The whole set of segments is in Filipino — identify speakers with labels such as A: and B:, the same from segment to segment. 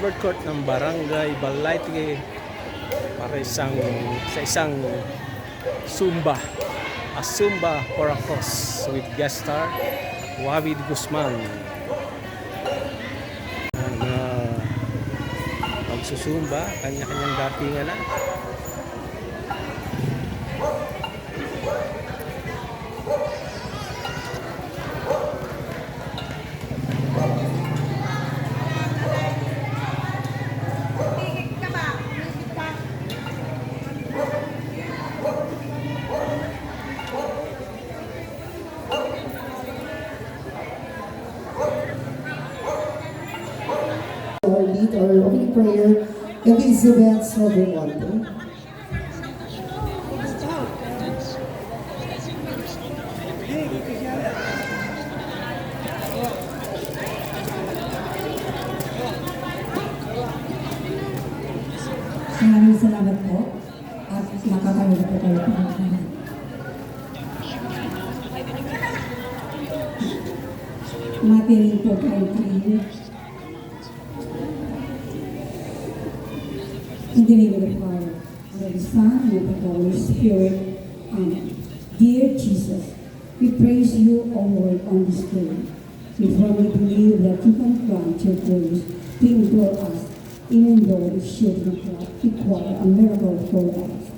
A: covered court ng Barangay Balite para sa isang Zumba. A Zumba for a cause with guest star Wabid Guzman. Magsusumba, kanya-kanyang datingan na.
B: Our opening prayer, Elizabeth Sobrewante.
C: Maraming salamat po at makakaroon po kayo po. Matirin po kayo kayo. In the name of the Father, and of the Son, and of the Holy Spirit. Amen. Dear Jesus, we praise you, O Lord, on this day. We firmly believe that you can grant your grace to implore us, even though it should require a miracle for us.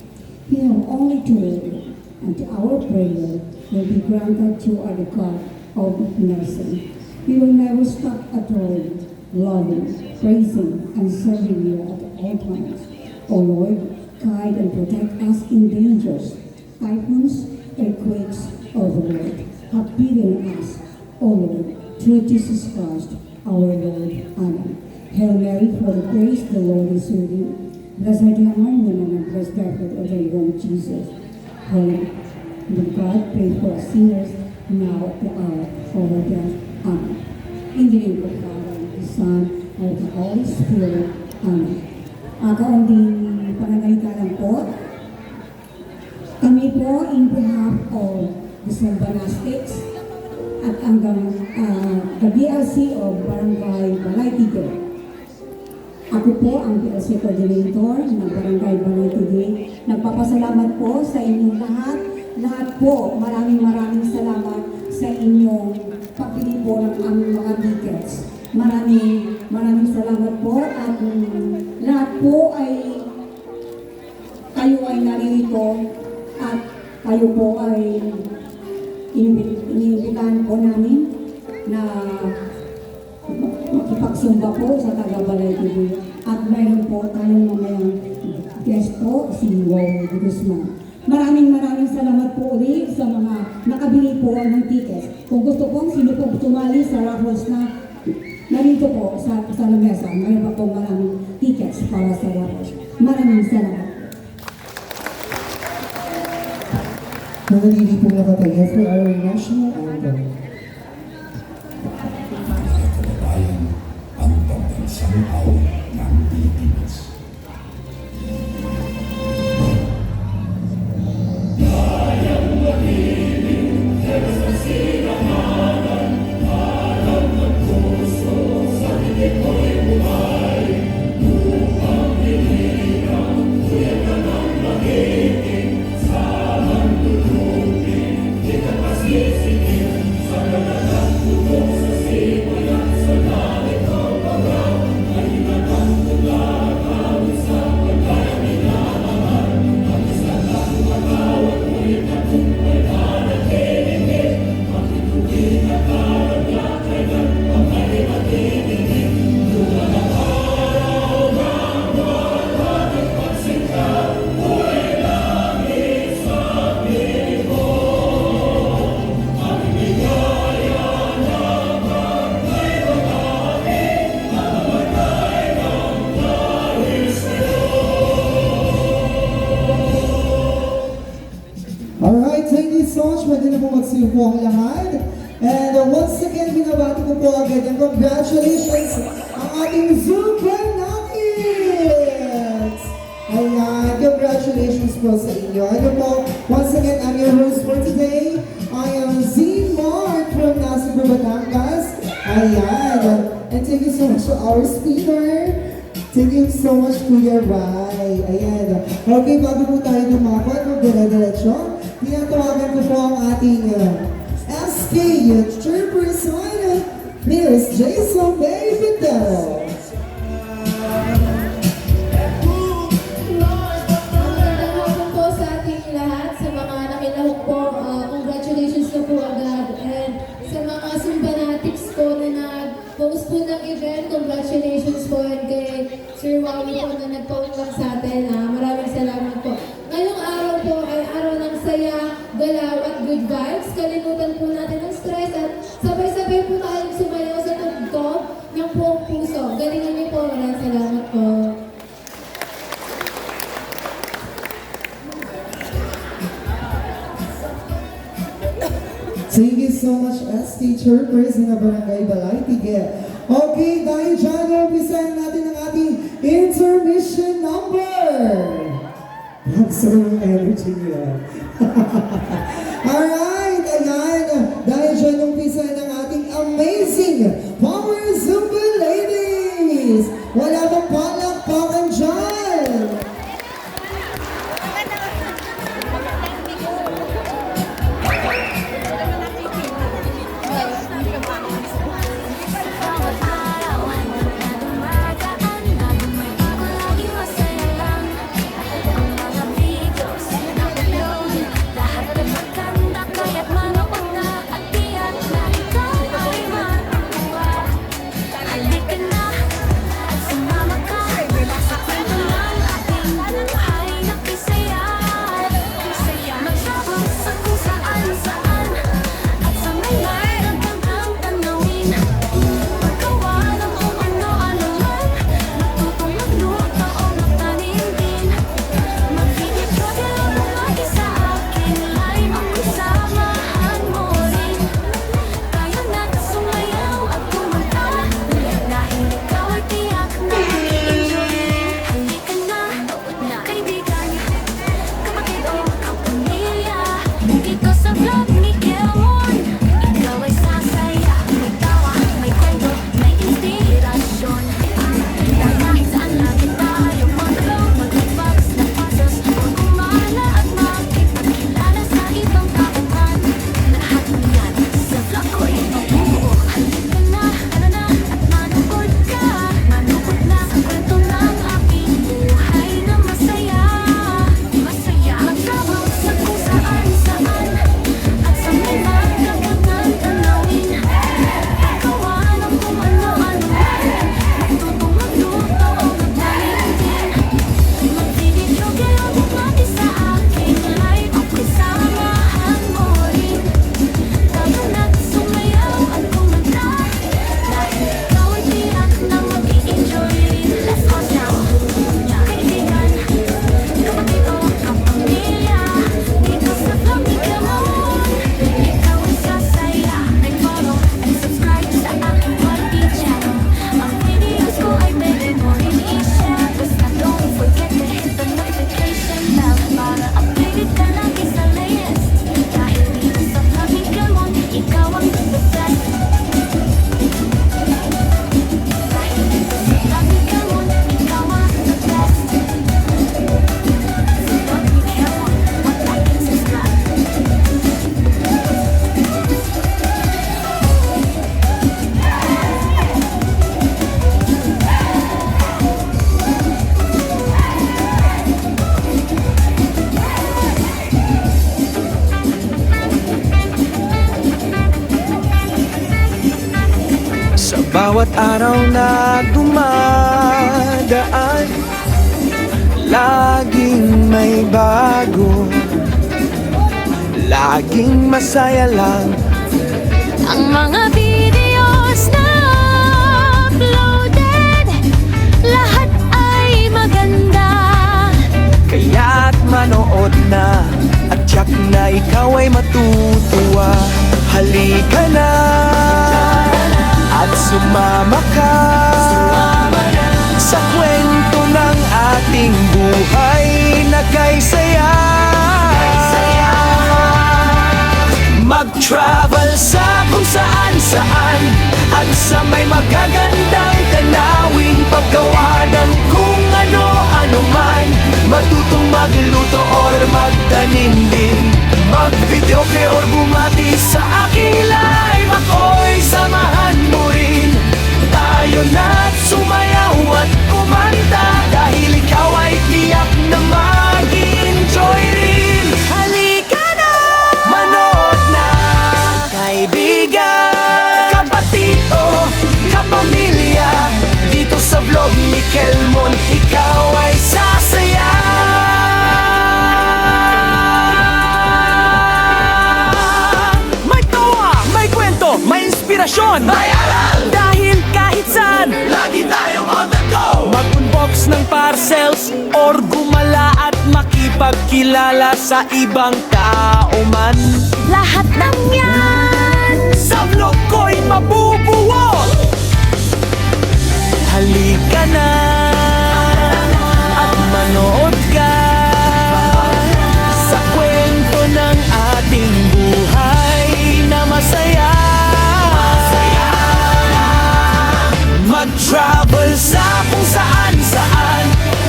C: We have only to wait, and our prayer will be granted to our God of mercy. We will never stop adoring, loving, praising, and serving you at all times. O Lord, guide and protect us in dangers, typhoons, earthquakes, O Lord. Have bidden us, O Lord, through Jesus Christ, our Lord. Amen. Hail Mary, full of grace, the Lord is with you. Blessed are you among women, and blessed the fruit of your womb, Jesus. Holy Lord God, pray for us sinners, now at the hour of our death. Amen. In the name of the Father, and the Son, and of the Holy Spirit. Amen. Kaunting pananalitanan po. Kami po in behalf of the Salbanastics at ang the BLC of Barangay Balite. Ako po ang BLC coordinator ng Barangay Balite. Nagpapasalamat po sa inyong lahat. Lahat po, maraming salamat sa inyong pagpili po ng aming mga tickets. Maraming salamat po at lahat po kayo ay naririto at kayo po ay iniimbitahan po namin na makipagsumba po sa Taga-Balay TV. At mayroon po tayong mamayang guest po, si Wabid Guzman. Maraming salamat po ulit sa mga nakabili po ng tickets. Kung gusto po, sino po tumali sa raffles na narito po sa lamesa, mayroon pa po maraming tickets para sa raffles. Maraming salamat.
B: Manalili po nakatayo for our national anthem.
D: Kababayan ang pambansang awit ng Pilipinas.
B: Pwede na po magsiupo ang lahat. And once again, binabati ko po agad and congratulations ang ating Zumba Nuggets! Ayan, congratulations po sa inyo. Ano po, once again, I'm your host for today. I am Z Mark from Nasugbu, Batangas. Ayan, and thank you so much to our speaker, Thank you so much, Kuya Rai. Ayan. Okay, bago po tayo dumapot, magdala-diretso, tinatawagan ko po ang ating SK Chairperson, Miss Jason May Fidel.
E: Magandang hapon po sa ating lahat, sa mga nakilahok po, congratulations na po agad. And sa mga Sumbanatics po na nag-post po ng event, congratulations po. And kay Sir Wawi po na nagpaunlang sa atin, maraming salamat po. Ngayong araw po ay araw ng saya, galaw at good vibes. Kalimutan po natin ang stress at sabay-sabay po tayong sumayaw sa tugtog ng buong puso. Galingan niyo po, maraming salamat po.
B: Thank you so much, SK Chairperson ng Barangay Balay-Tige. Okay, dahil dyan, umpisahan natin ang ating intermission number. Sobrang energy nila. Alright, ayan. Dahil dyan, umpisahan ang ating amazing Power Zumba Ladies. Wala bang palakpakan dyan?
F: Bawat araw na dumadaan, laging may bago, laging masaya lang.
G: Ang mga videos na uploaded, lahat ay maganda.
F: Kaya't manood na at tiyak na ikaw ay matutuwa. Halika na at sumama ka sa kwento ng ating buhay na kay saya. Mag-travel sa kung saan-saan at sa may magagandang tanawing paggawa ng magluto or magtanim din, mag-videoke or bumati sa aking live, ako'y samahan mo rin. Tayo na't sumayaw at kumanta, dahil ikaw ay tiyak na mag-enjoy rin. Halika na, manood na, kaibigan, kapatid o kapamilya, dito sa vlog ni Kelmon, ikaw ay sasaya. May tawa, may kwento, may inspirasyon, may aral, dahil kahit saan lagi tayong on the go. Mag-unbox ng parcels or gumala at makipagkilala sa ibang tao man,
G: Lahat ng yan
F: sa vlog ko'y mabubuo. Halika na at manood ka sa kwento ng ating buhay na masaya. Mag-travel sa kung saan-saan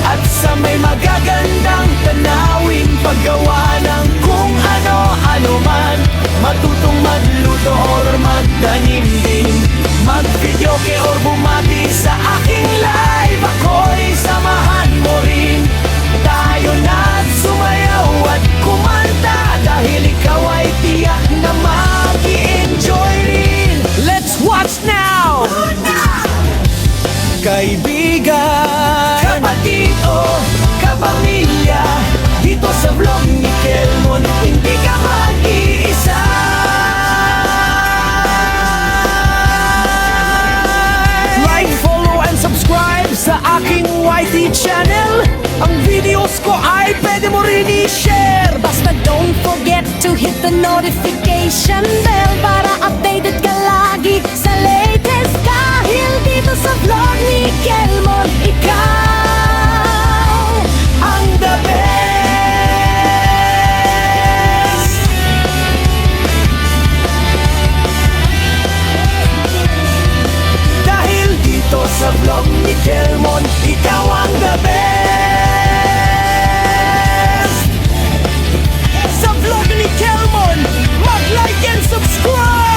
F: at sa may magagandang tanawin, paggawa ng kung ano-ano man, matutong magluto or magtanim din, mag-videoke or bumati sa aking live, ako'y samahan mo rin. Tayo na't sumayaw at kumanta, dahil ikaw ay tiyak na mag-i-enjoy rin. Let's watch now! Kaibigan, kapatid o kapamilya, dito sa vlog ni Kelmon, hindi ka mag-iisa. Like, follow, and subscribe sa aking YT channel. Ang videos ko ay pwede mo rin i-share.
G: Basta don't forget to hit the notification bell para updated ka lagi sa latest. Dahil dito sa vlog ni Kelmon, ikaw
F: Ang the best. Dahil dito sa vlog ni Kelmon, ikaw ang the best. Sa vlog ni Kelmon, mag-like and subscribe.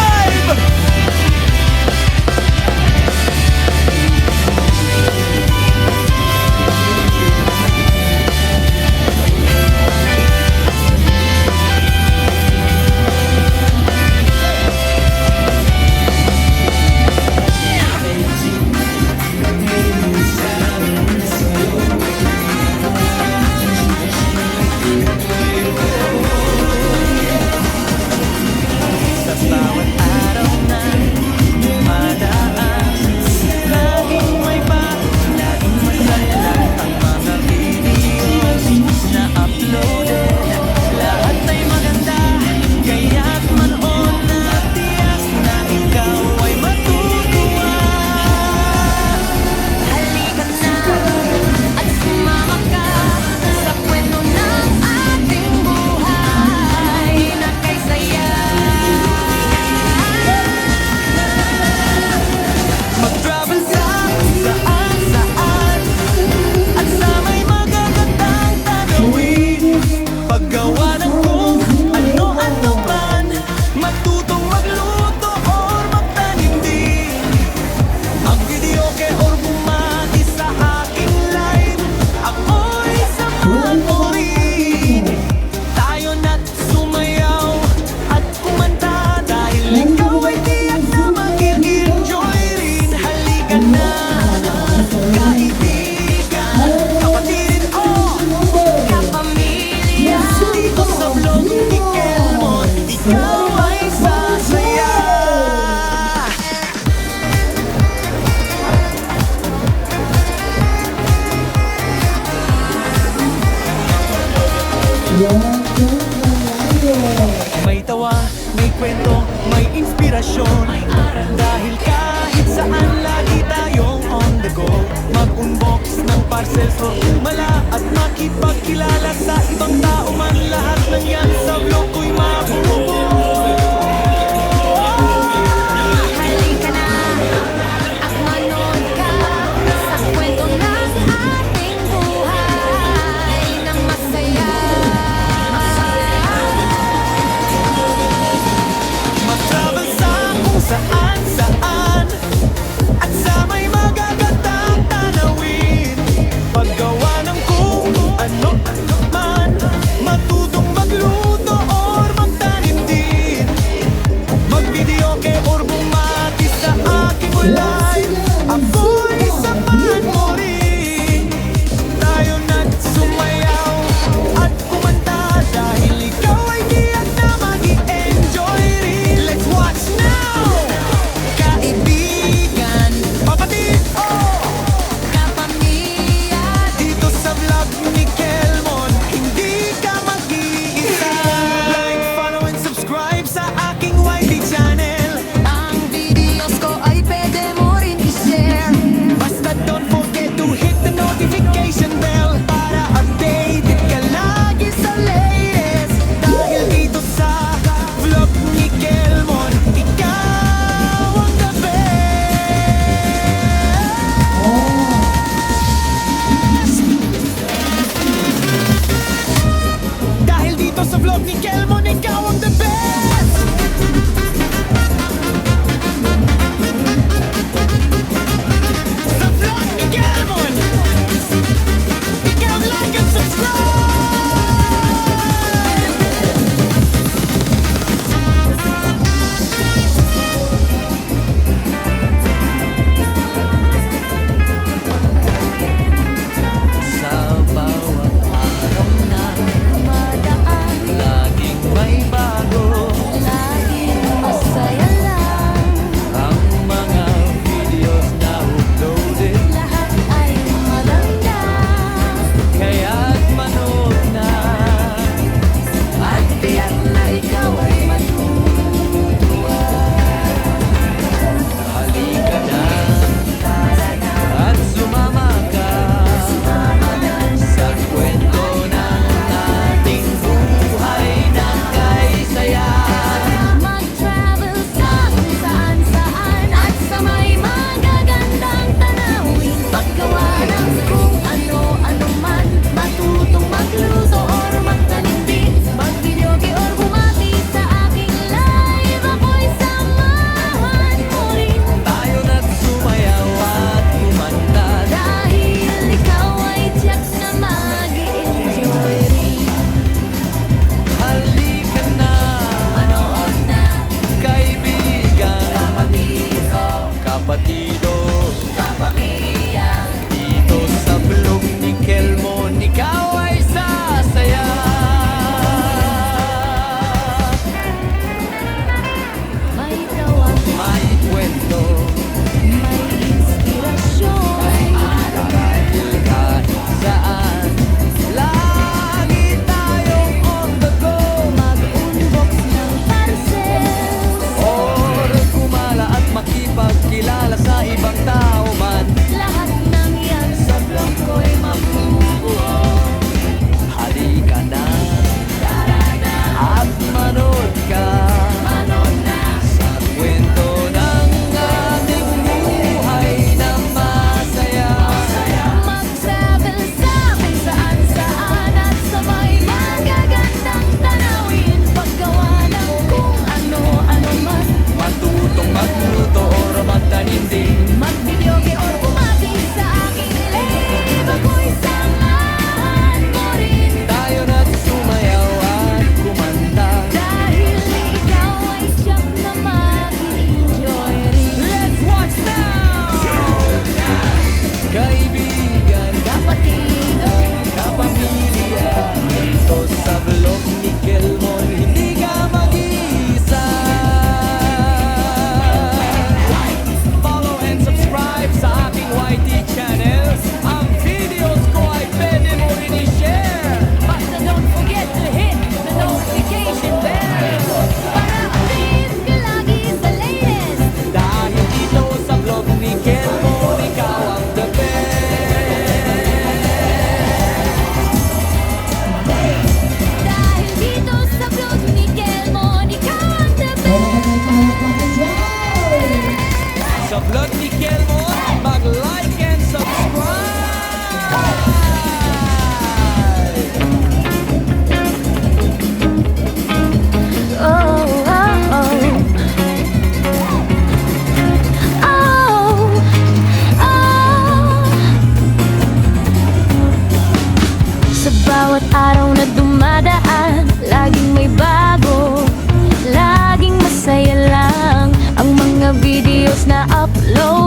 F: May tawa, may kwento, may inspirasyon, dahil kahit saan lagi tayong on the go. Mag-unbox ng parcels o umala at makipagkilala sa ibang tao man, lahat ng yan sa vlog ko'y mabubuo.
G: halika na at manood ka sa kwento ng ating buhay na masaya.
F: Dito sa vlog ni Kelmon, ikaw ang the best. Sa vlog ni Kelmon, ikaw like and subscribe. Sa bawat araw na dumadaan, laging may bago,
G: Laging masaya lang,
F: ang mga videos na uploaded.
G: lahat ay maganda.
F: Kaya't manood na at tiyak na ikaw ay matutuwa. Halika na at sumama ka sa kwento ng ating buhay na kaisaya.
G: Mag-travel sa kung saan-saan at sa may magagandang tanawin. Paggawa ng kung ano-ano man, matutong magluto or magtanim din. Mag-videoke or bumati sa aking live, ako'y samahan mo rin.
F: Tayo na't sumayaw at kumanta.
G: Dahil ikaw ay tiyak na mag-i-enjoy rin.
F: Halika na,
G: Manood na,
F: kaibigan, kapatido,
G: kapamilya.
F: dito sa vlog ni Kelmon, ikaw ay sasaya.
G: May tawag,
F: May kwento,
G: may inspirasyon.
F: dahil kahit saan, lagi tayong on the go.
G: Mag-unbox ng parcels.
F: Or kumala at makipagkilala sa ibang tao man.
G: Lahat ng yan sa blog ko'y mabubuo.
F: Halika na at manood ka
G: Manood na,
F: sa kwento ng ating buhay na masaya.
G: mag-travel sa kung saan-saan at sa may magagandang tanawin. Paggawa ng kung ano-ano man,
F: Matutong magluto or magtanim din.
G: mag-videoke or bumati sa aking live, ako'y samahan mo rin.
F: Tayo na't sumayaw at kumanta.
G: Dahil ikaw ay siyang na mag-enjoy rin.
F: Let's watch now! Kaibigan,
G: Kapatido,
F: kapamilya, dito sa vlog ni Kelmon, hindi ka mag-iisa. Follow and subscribe sa aking YT channel. Ang videos ko ay pwede mo rin i-share.
G: basta don't forget to hit the notification bell para updates ka lagi sa latest.
F: Dahil dito sa vlog ni Kelmon, ikaw ang the best.
G: Dahil dito sa vlog ni Kelmon, ikaw ang the
B: Kaya
G: best.
B: ka tayo pa-enjoy!
F: Sa vlog ni Kelmon, mag-like and subscribe!
G: Oh, oh, oh. Oh, oh. Sa bawat araw na dumadaan, laging may bago, laging masaya lang ang mga videos na upload.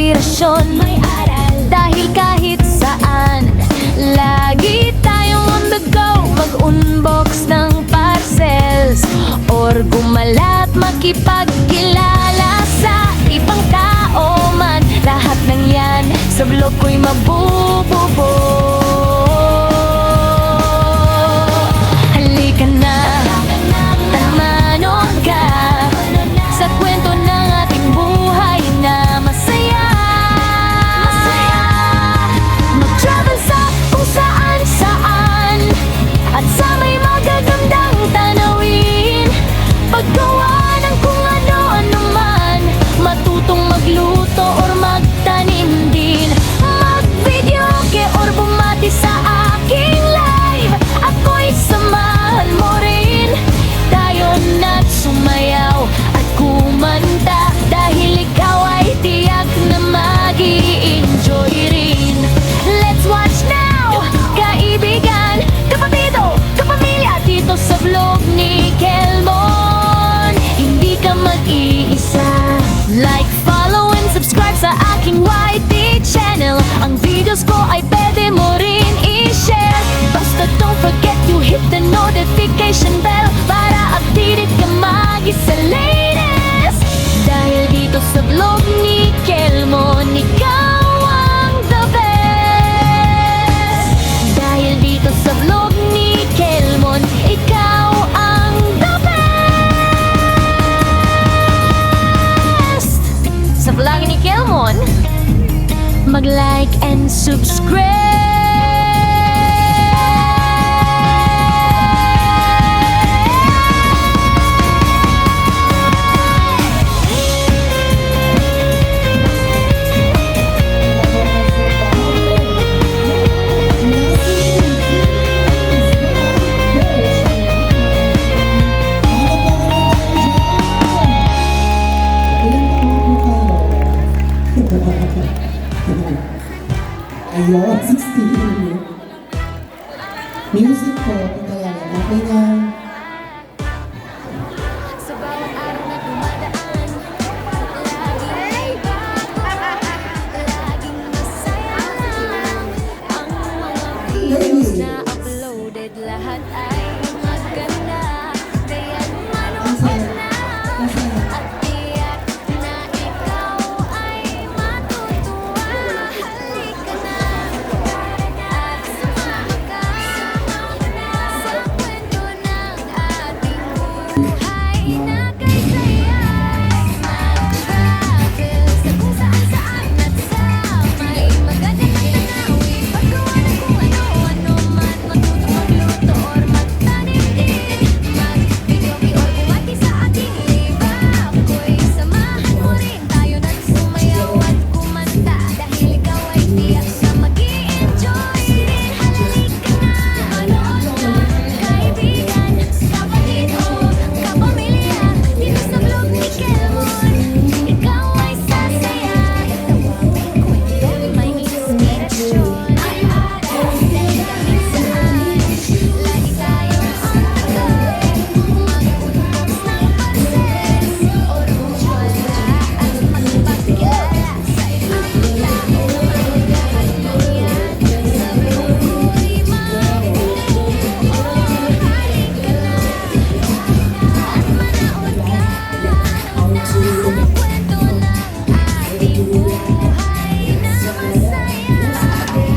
G: inspirasyon, may aral. Dahil kahit saan, lagi tayong on the go. Mag-unbox ng parcels or gumalat, makipagkilala sa ibang tao man. Lahat ng yan sa blog ko'y mabububo. Halika na, tamanon ka sa kwento ng ating buhay na masaya. Mag-travel sa kung saan-saan at sa may magagandang tanawin. Paggawa ng kung ano-ano man, matutong magluto or magtanim din. Mag-videoke or bumati sa aking live, ako'y samahan mo rin. Tayo na't sumayaw at kumanta, dahil ikaw ay tiyak na mag-i-enjoy rin. Let's watch now, kaibigan, kapatido, kapamilya, dito sa vlog ni Kelmon. Hindi ka mag-iisa. Like, follow, and subscribe sa aking YT channel. Ang videos ko ay pwede mo rin i-share. Basta don't forget to hit the notification bell para updated ka magi sa latest. Dahil dito sa vlog ni Kelmon, ikaw ang the best. Dahil dito sa vlog ni Kelmon, ikaw ang the best. Sa vlog ni Kelmon, mag-like and subscribe.
B: Ayun, 16. Music po, talaga. Okay na.
G: Sa bawat araw na dumadaan, laging laging masaya. Ang mga videos na uploaded, lahat ay maganda. Kaya't manood na at tiyak na ikaw ay matutuwa. Halika na at sumama ka sa kwento ng ating buhay na kasaya. Mag-travel sa kung saan-saan at sa may magagandang tanawin. Paggawa ng kung ano-ano man, matutong magluto or magtanim din. Mag-videoke or bumati sa ating iba, ako'y samahan mo rin. Tayo na't sumayaw at kumanta, dahil ikaw ay tiyak na mag-i-enjoy rin. Halika na, manood na, kaibigan, kapatid o kapamilya, dito sa vlog ni Kelmon. Ikaw ay sasaya, kwento may inspirasyon. Ay aral, kahit saan, lagi tayong on the go. Mag-unbox ng parcels or gumala at magpakilala sa ibang tao. Lahat ng yan sa vlog ko'y mabubuo. Halika na at manood ka sa kwento ng ating buhay na masaya.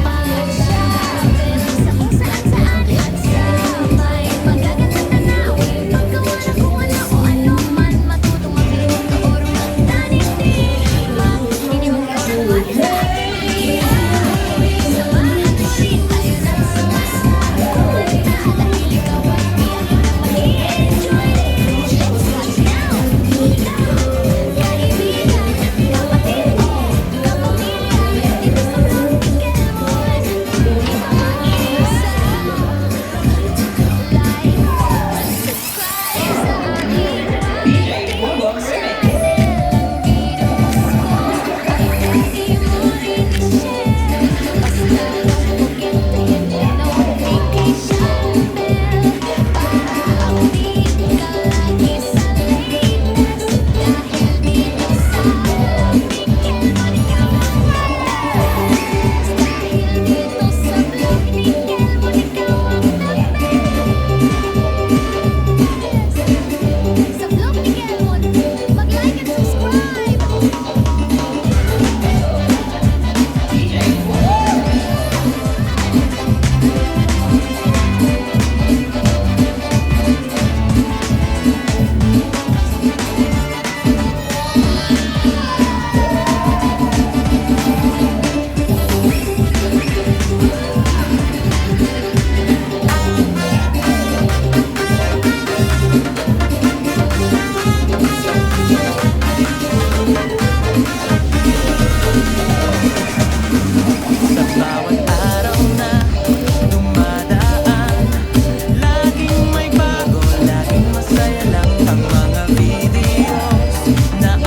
G: Mag-travel sa kung saan-saan at sa may magagandang tanawin. Paggawa ng kung ano-ano man, matutong magluto or magtanim din. Mag-videoke or bumati sa ating iba, ako'y samahan mo rin. Tayo na't sumasayaw at kumanta, dahil ikaw ay tiyak na mag-i-enjoy rin. Let's watch now, ikaw, kaibigan, kapatid o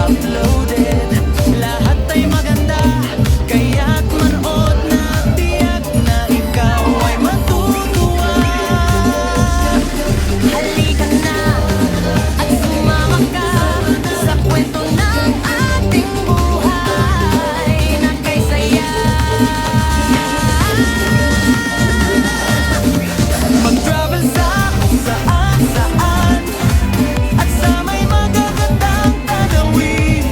F: uploaded. Lahat ay maganda, kaya't manood na, tiyak na ikaw ay matutuwa.
G: Halika na at sumama ka sa kwento ng ating buhay na kay saya.
F: Mag-travel sa kung saan-saan at sa may magagandang tanawin.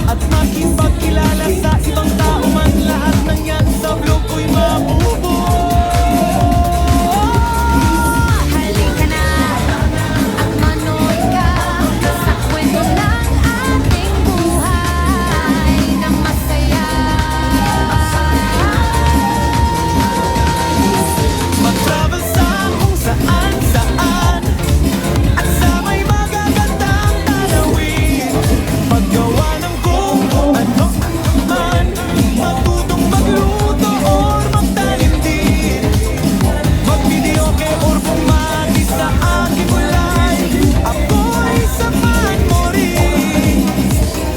F: at makipagkilala sa ibang tao man. Lahat ng yan sa vlog ko'y mabubuo.
G: Halika na at manood ka sa kwento ng ating buhay na masaya.
F: Mag-travel sa kung saan-saan at sa may magagandang tanawin. Paggawa ng kung ano man, matutong magluto or magtanim din. Mag-videoke or bumati sa aking kulay, ako'y samahan mo rin.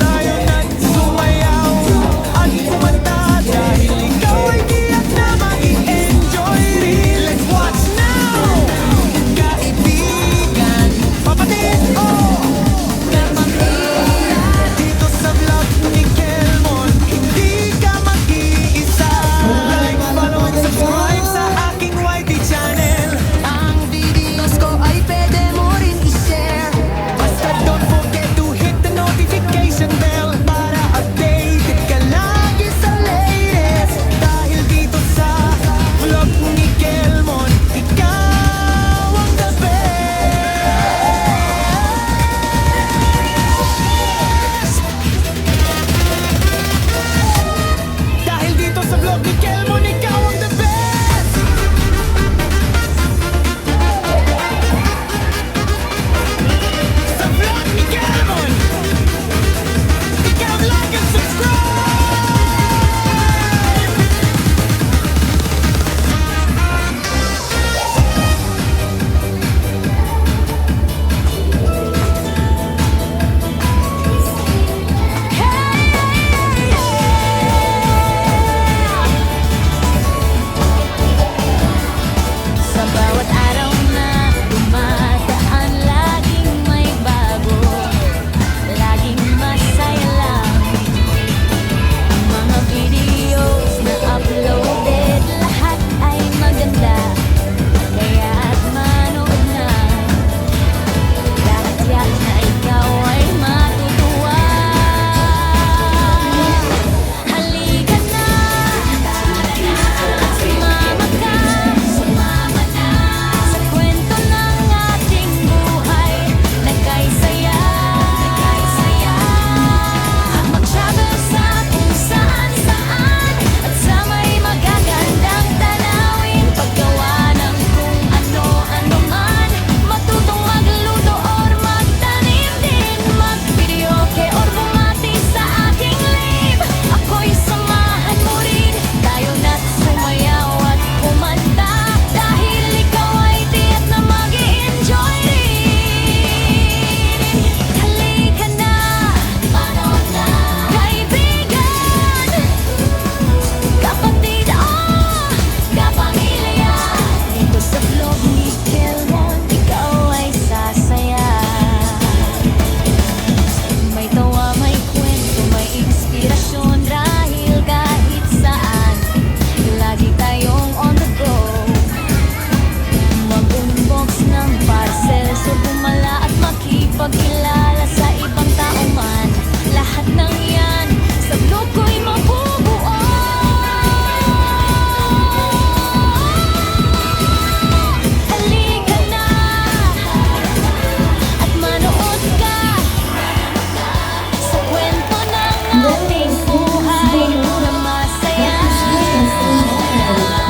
F: Tayo nagsumayaw at kumanta dahil ikaw ay tiyak na mag-i-enjoy rin. Let's watch now! Kaibigan, kapatid, dito sa vlog ni Kelmon, hindi ka mag-iisa. Like, follow, and subscribe sa aking YT channel.
G: Ang videos ko ay pwede mo rin i-share.
F: Basta don't forget to hit the notification bell para updated ka lagi sa latest. Dahil dito sa vlog ni Kelmon, ikaw ang the best. Dahil dito sa vlog ni Kelmon, ikaw ang the best. Sa vlog ni Kelmon, ikaw like and subscribe.
G: Sa bawat araw na dumadaan, laging may bago, laging masaya lang. Ang mga videos na uploaded, lahat ay maganda, kaya't manood na. Lahat yan na ikaw ay matutuwa. Halika na at sumama ka sa kwento ng ating buhay na kay saya. Mag-travel sa kung saan-saan at sa may magagandang tanawin. Paggawa ng kung ano-ano man, matutong magluto or magtanim din. Mag-videoke or bumati sa aking live, ako'y samahan mo rin. Tayo na't sumayaw at kumanta dahil ikaw ay tiyak na mag-i-enjoy rin. Halika na, manood na, kaibigan, kapatid, kapamilya. Dito sa vlog ni Kelmon, ikaw ay sasaya. May tawa, may kwento, may inspirasyon dahil kahit saan, lagi tayong on the go. Mag-unbox ng parcel, so bumala at makipagkilala sa ibang tao man. Lahat ng yan sa vlog ko'y mabubuo. Halika na at manood ka sa kwento ng ating buhay na masaya.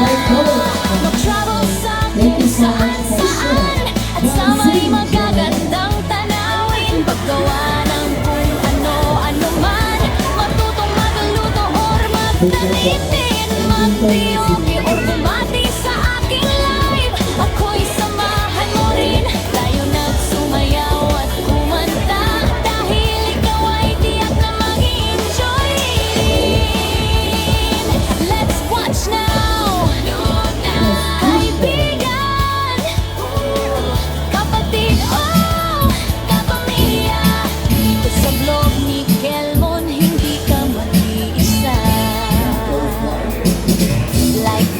G: Mag-travel sa kung saan-saan at sa may magagandang tanawin. Paggawa ng kung ano-ano man, matutong magluto or magtanim din. Mag-videoke or bumati sa aking live, ako'y samahan mo rin. Tayo na't sumayaw at kumanta dahil ikaw ay tiyak na mag-i-enjoy rin. Let's watch now, kaibigan, kapatid, kapamilya. Dito sa vlog ni Kelmon, hindi ka mag-iisa. Like,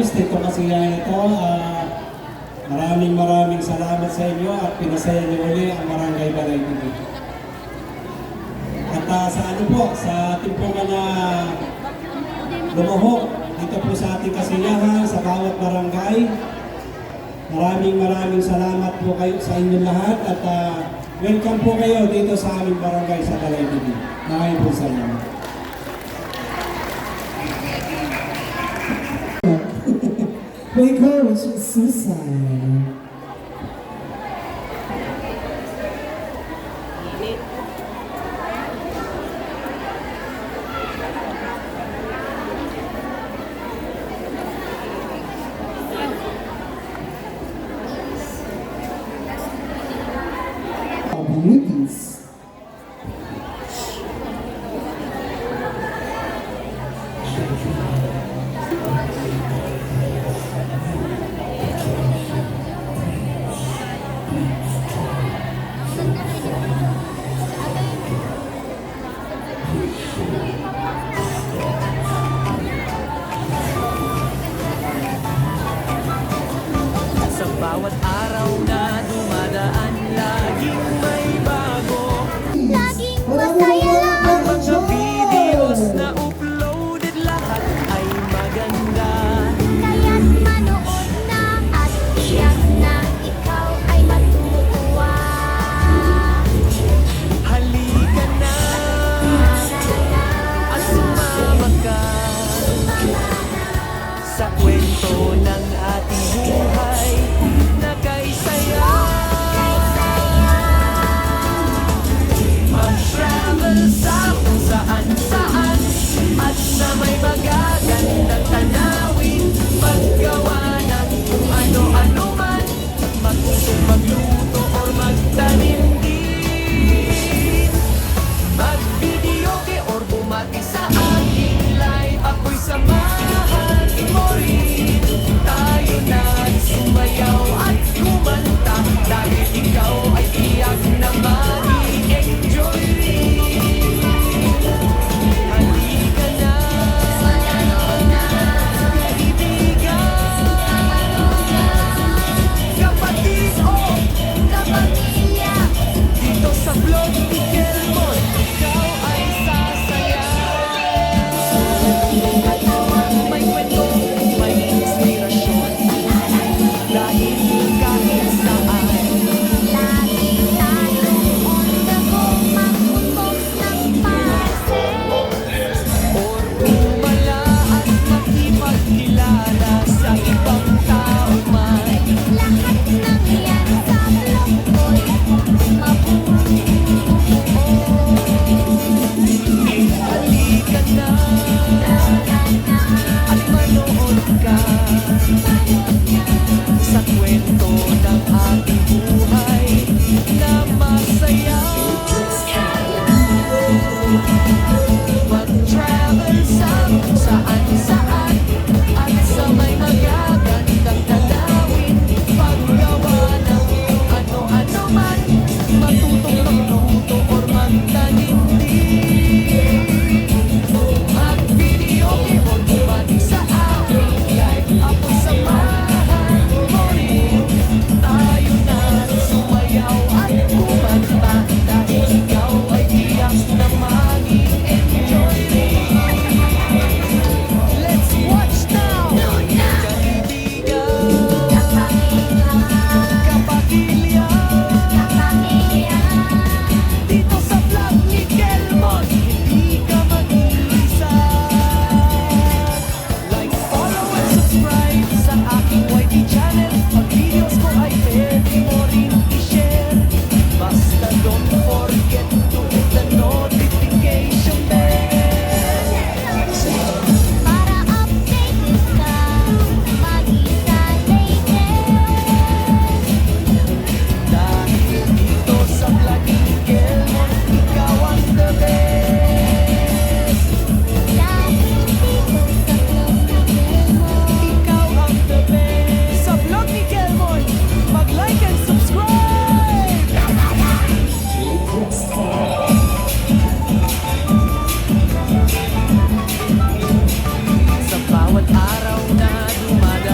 H: Vice, Tito Kasiyahan ito. Maraming salamat sa inyo at pinasaya niyo uli ang Barangay Balay TV. At sa ano po, sa ating po mga lumuhok dito po sa ating kasiyahan, sa bawat barangay, maraming salamat po kayo sa inyong lahat at welcome po kayo dito sa aming barangay sa Balay TV. Maraming po salamat.
B: My coach is Susan. Beauties.
F: Sa bawat araw na dumadaan, laging may bago.
G: Laging masaya lang.
F: Mga videos na uploaded, lahat ay maganda.
G: Kaya't manood na at tiyak na ikaw ay matutuwa.
F: Halika na at sumama ka sa kwento ng ating buhay na kay saya. Mag-travel sa kung saan at sa may magagandang tanawin, paggawa ng kung ano-ano man, matutong magluto or magtanim din, mag-videoke or bumati sa aking live, ako'y samahan mo rin. Tayo na sumayaw at kumanta, dahil ikaw ay tiyak na mag-i-enjoy rin. Halika na, kaibigan, kapatid o kapamilya, dito sa vlog ni Kelmon, ikaw ay sasaya. May kwento, may inspirasyon, dahil kahit saan
G: Lagi tayong on the go, mag-unbox ng parcel.
F: or umala at makipagkilala sa ibang tao man.
G: Lahat ng yan sa vlog ko'y mabubuo.
F: Halika na at manood ka sa kwento ng ating buhay na masaya. Mag-travel sa kung saan at sa may magagandang tanawin, paggawa ng ano-ano man, matutong magluto or magtanim din, mag-video o bumati sa aking live, ako samahan mo rin. Tayo na sumayaw at kumanta, dahil ikaw ay tiyak na mag-i-enjoy rin. Let's watch now, kaibigan, kapamilya, dito sa vlog ni Kelmon, hindi ka mag-iisa. Like, follow and subscribe sa aking YT channel. Pag videos ko ay pwede mo rin i-share. Basta don't forget to hit the notification bell.
G: Para updated ka, mag-isa
F: Dahil dito sa vlog ni Kelmon, ikaw ang the best.
G: Dahil dito sa vlog ni Kelmon,
F: Ikaw ang the best. Sa vlog ni Kelmon, mag-like and subscribe! Sa bawat araw na dumadaan,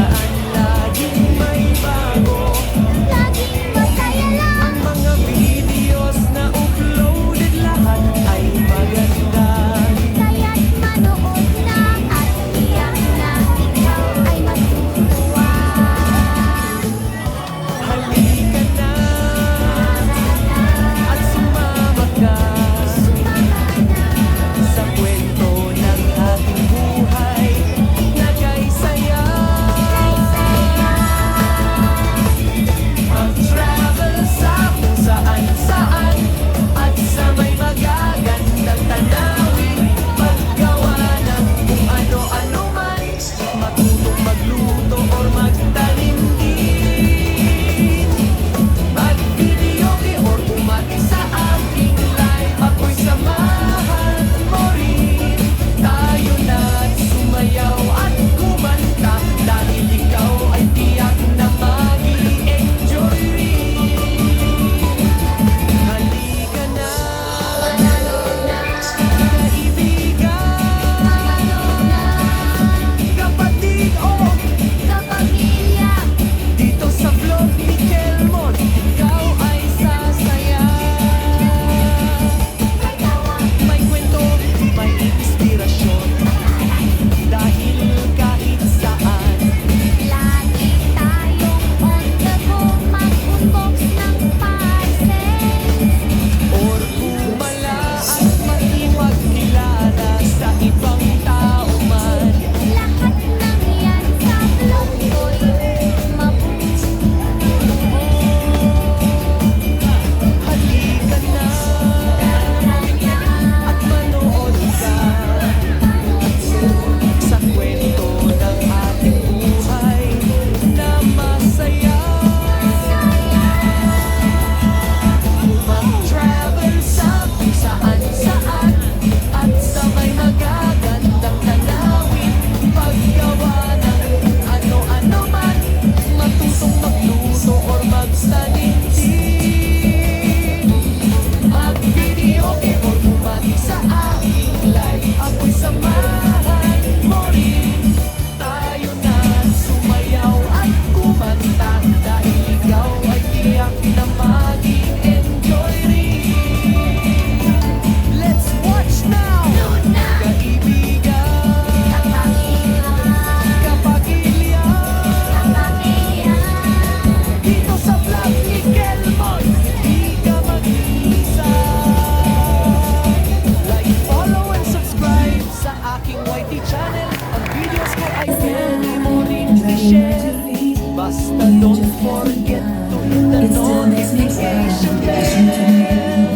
F: share it. Basta don't forget to hit the notification bell.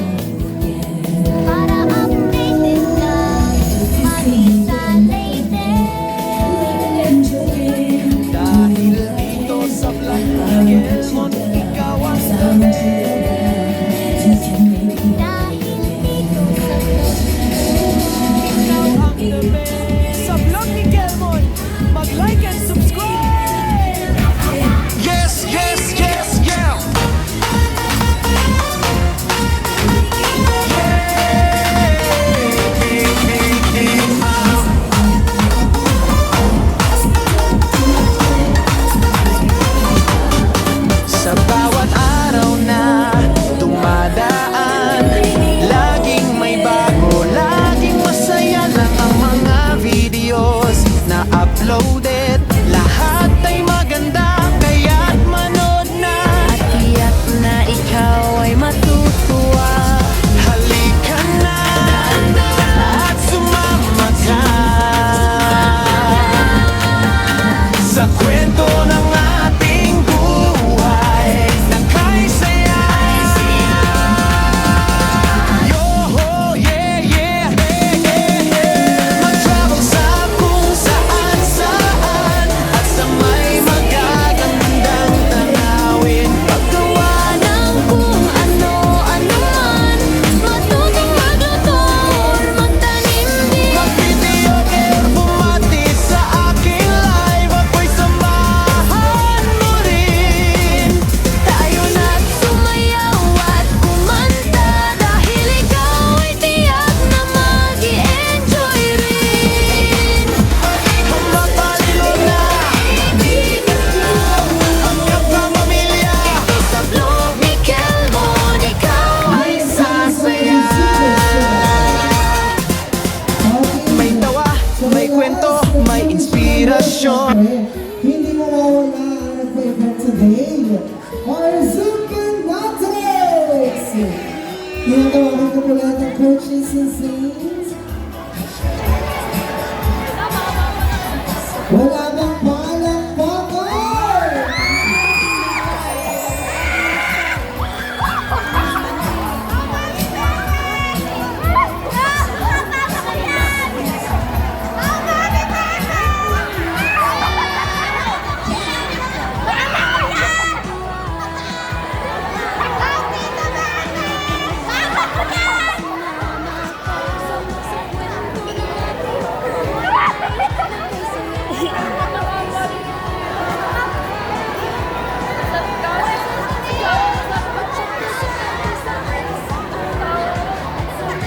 G: Para updated ka, pati sa latest.
F: Dahil dito sa Vlog ni Gelmon, ikaw ang sabi.
G: Dahil dito sa
F: Ikaw ang gabi. Sa Vlog ni Gelmon, mag-like and subscribe! Yes, yes, yes, yeah! Sa bawat araw na dumadaan, laging may bago, laging masaya lang ang mga videos na uploaded. Lahat ay maganda, kaya't manood na. At tiyak na ikaw ay matutuwa. Halika na at sumama ka sa kwento ng ating buhay na kay saya. Yo, yeah, yeah, yeah, yeah. Mag-travel sa kung saan-saan at sa may magagandang tanawin.
G: paggawa ng kung ano-ano man, matutong magluto or magtanim din.
F: Mag-video care, bumati sa aking live. Ako'y samahan mo rin.
G: Tayo na't sumayaw at kumanta, dahil ikaw ay tiyak na mag-i-enjoy rin.
F: Mapalilo na ang kapamilya.
G: Sa vlog ni Gelmon, ikaw ay sasaya.
F: May tawa, may kwento, may inspirasyon.
B: Hindi mawawala ang nag-event today. Our Zumba Fanatics! Tinatawagan ko po lahat ng coaches and saints. Wala bang palakpakan?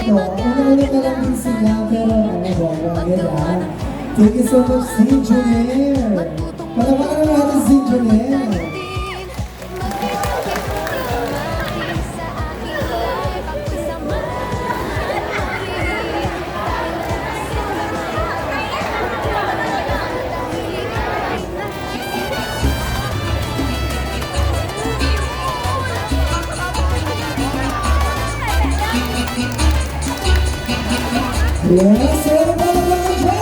B: Una-una pa lang din sila, pero bongga. Thank you so much, St. Jonair. Palapakan naman natin, St. Jonair. Yes, sir, palapakan dyan!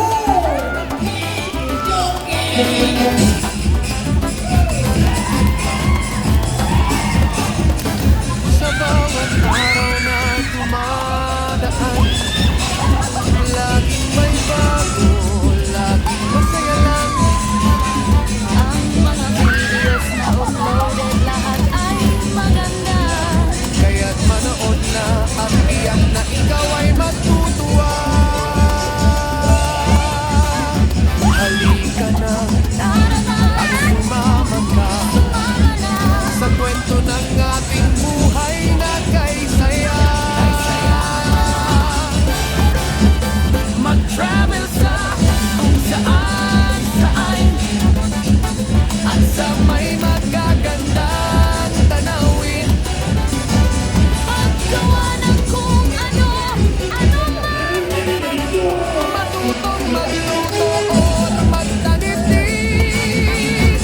F: Sa bawat araw na dumadaan, laging may bago, laging masaya lang.
G: Ang mga videos na uploaded, lahat ay maganda.
F: Kaya't manood na at iyan na ikaw ay matutuwa. Halika na at sumama ka sa kwento ng ating buhay na kay saya. Mag-travel sa kung saan-saan at sa may magagandang tanawin.
G: Paggawa ng kung ano-ano man,
F: Matutong magluto or magtanim din.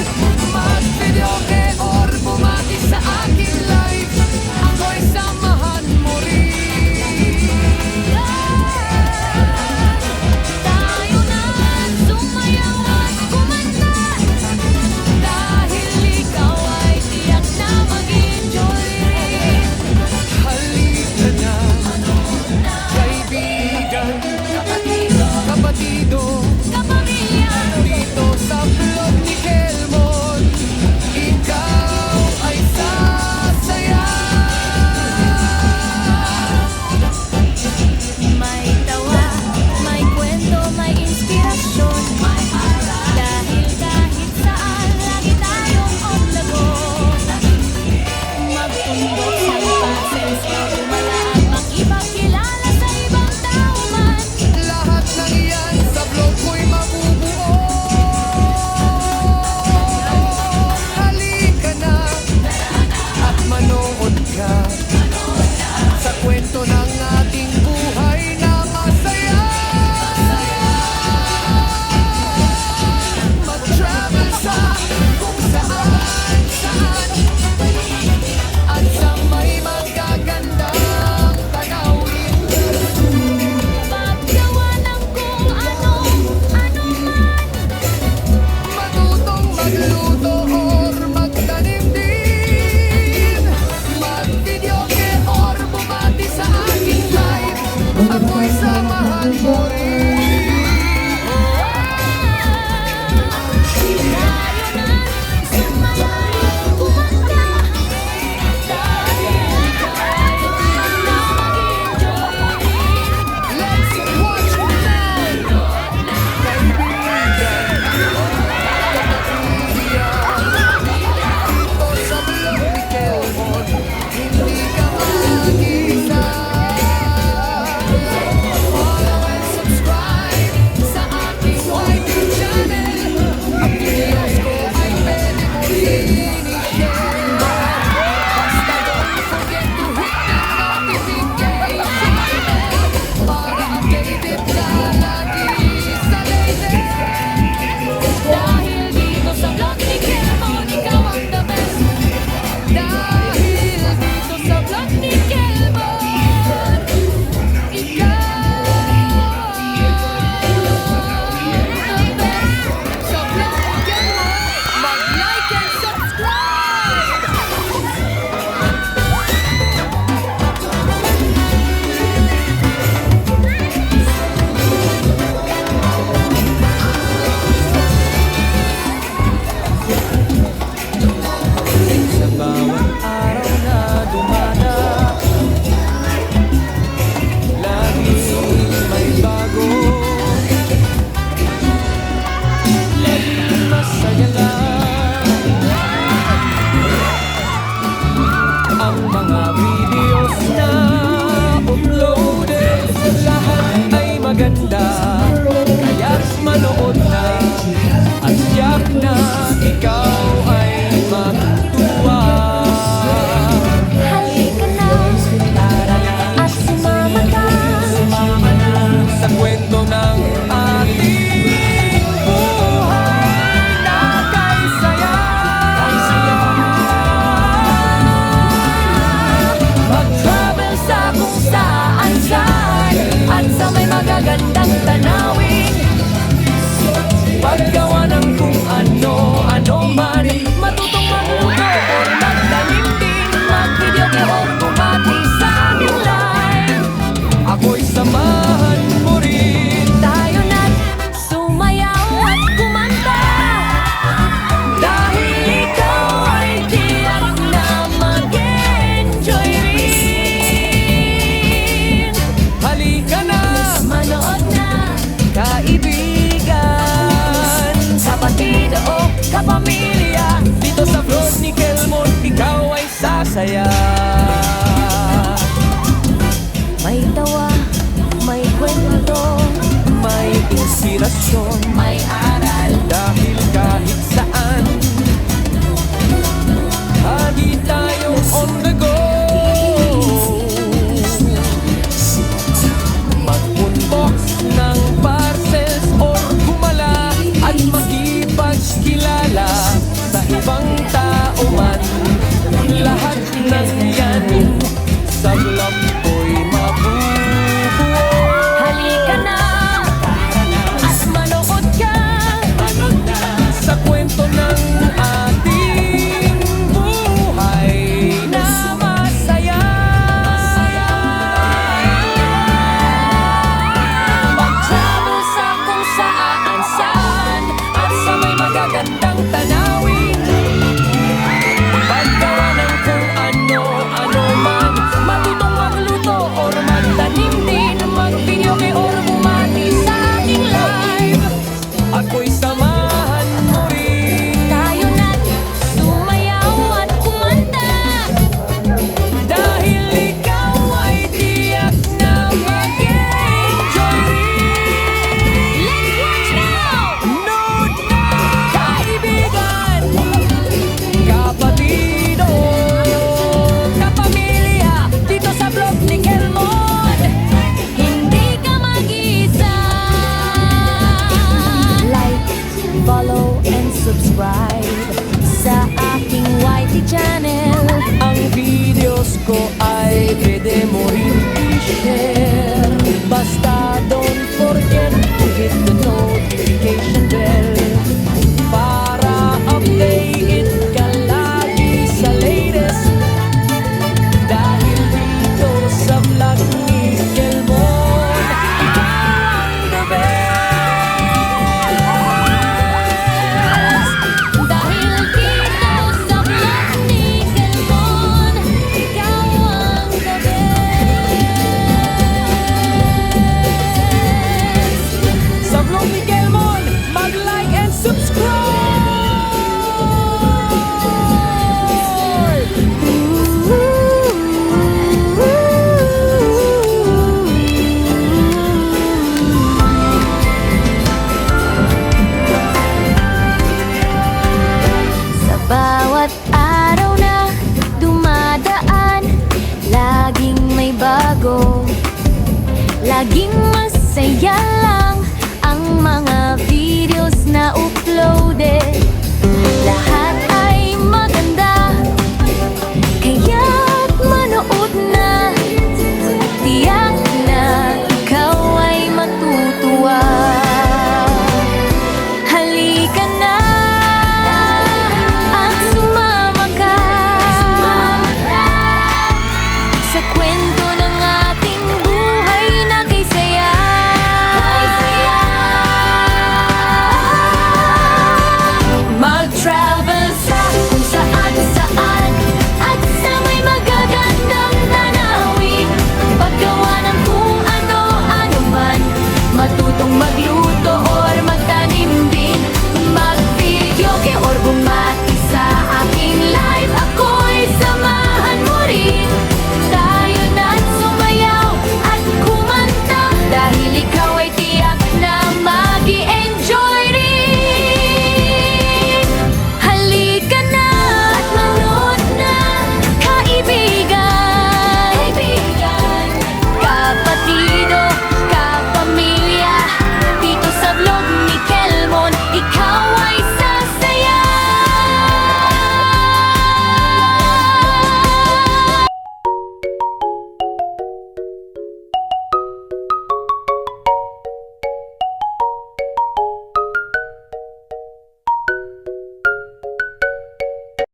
F: Mag-videoke or bumati sa aking live. Ako'y samahan mo rin.
G: tayo na't sumayaw at kumanta,
F: kaibigan, kapatid o kapamilya, dito sa vlog ni Kelmon, ikaw ay sasaya. May tawa, may kwento, may inspirasyon, may aral, dahil kahit saan lagi tayong on the go. Mag-unbox ng parcels or gumala at makipagkilala sa ibang tao man. Lahat ng yan sa vlog ko'y mabubuo. Halika na at manood ka sa kwento ng ating buhay na masaya. Mag-travel sa kung saan at sa may magagandang tanawin. Paggawa ng kung ano man, matutong magluto or magtanim din, mag-videoke or bumati sa aking live. Ako'y samahan mo rin. Tayo na't sumayaw at kumanta, dahil ikaw ay tiyak na mag-enjoy rin. Let's watch now! Nood na! Kaibigan, kapatid o kapamilya, dito sa vlog ni Kelmon, hindi ka mag-isa. Like, follow, and subscribe sa aking YT channel. Ang videos ko ay pwede mo rin i-share. Basta don't forget to hit the notification bell para updated ka lagi sa latest. Dahil dito sa vlog ni Kelmon, ikaw ang the best. Dahil dito sa vlog ni Kelmon, ikaw ang the best. Sa vlog ni Kelmon, mag-like and subscribe. Sa bawat araw na dumadaan, laging may bago, laging masaya.